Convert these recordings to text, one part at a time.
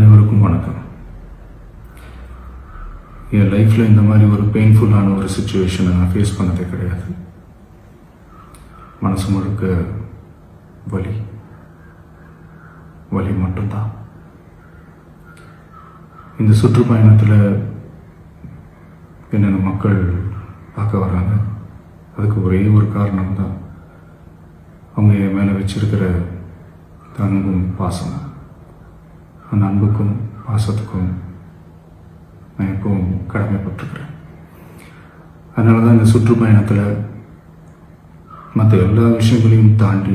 அனைவருக்கும் வணக்கம். என் லைஃப்பில் இந்த மாதிரி ஒரு பெயின்ஃபுல்லான ஒரு சுச்சுவேஷனை நான் ஃபேஸ் பண்ணதே கிடையாது. மனசு முழுக்க வலி வலி மட்டும்தான். இந்த சுற்றுப்பயணத்தில் என்னென்ன மக்கள் பார்க்க வராங்க, அதுக்கு ஒரே ஒரு காரணம் தான் அவங்க என் மேலே வச்சிருக்கிற அன்பும் பாசமும். அந்த அன்புக்கும் பாசத்துக்கும் நான் எப்பவும் கடமைப்பட்டிருக்கிறேன். அதனால தான் இந்த சுற்றுப்பயணத்தில் மற்ற எல்லா விஷயங்களையும் தாண்டி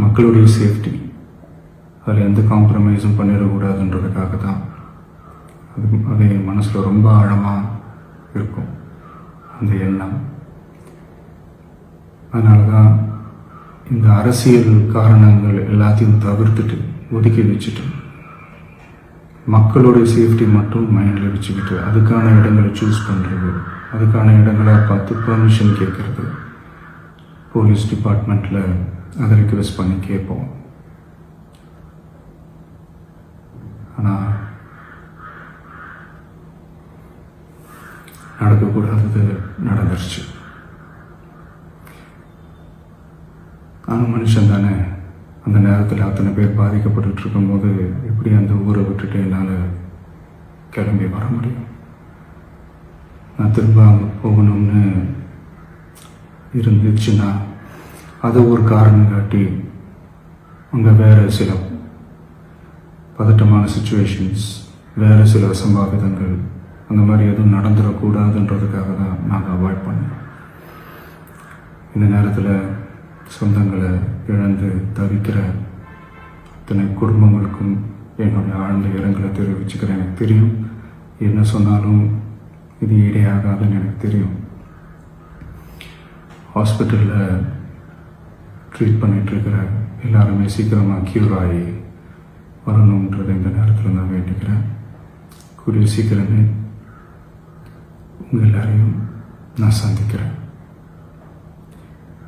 மக்களுடைய சேஃப்டி, அதில் எந்த காம்ப்ரமைஸும் பண்ணிடக்கூடாதுன்றதுக்காக தான் அது என் மனசில் ரொம்ப ஆழமாக இருக்கும் அந்த எண்ணம். அதனால தான் இந்த அரசியல் காரணங்கள் எல்லாத்தையும் தவிர்த்துட்டு ஒதுக்கி வச்சுட்டு மக்களோடைய சேஃப்டி மட்டும் மைண்டில் வச்சுக்கிட்டு அதுக்கான இடங்களை சூஸ் பண்ணுறது, அதுக்கான இடங்களை பார்த்து பெர்மிஷன் கேட்குறது, போலீஸ் டிபார்ட்மெண்ட்டில் அதை ரிக்வெஸ்ட் பண்ணி கேட்போம். ஆனால் நடக்கக்கூடாதது நடந்துருச்சு. நானும் மனுஷன் தானே. அந்த நேரத்தில் அத்தனை பேர் பாதிக்கப்பட்டு இருக்கும்போது எப்படி அந்த ஊரை விட்டுட்டு என்னால் கிளம்பி வர முடியும்? நான் திரும்ப அங்கே போகணும்னு இருந்துச்சுன்னா அதை ஒரு காரணம் காட்டி அங்கே வேறு சில பதட்டமான சுச்சுவேஷன்ஸ், வேறு சில அசம்பாவிதங்கள் அந்த மாதிரி எதுவும் நடந்துடக்கூடாதுன்றதுக்காக தான் நாங்கள் அவாய்ட் பண்ணோம். இந்த நேரத்தில் சொந்தங்களை இழந்து தவிக்கிற அத்தனை குடும்பங்களுக்கும் என்னுடைய ஆழ்ந்த இரங்கலை தெரிவிச்சுக்கிறேன். எனக்கு தெரியும், என்ன சொன்னாலும் இது ஈடையாகாதுன்னு எனக்கு தெரியும். ஹாஸ்பிட்டலில் ட்ரீட் பண்ணிகிட்ருக்கிற எல்லாருமே சீக்கிரமாக க்யூர் ஆகி வரணுன்றதை இந்த நேரத்தில் நான் வேண்டிக்கிறேன். கூடிய சீக்கிரமே உங்கள் எல்லாரையும் நான் சந்திக்கிறேன்.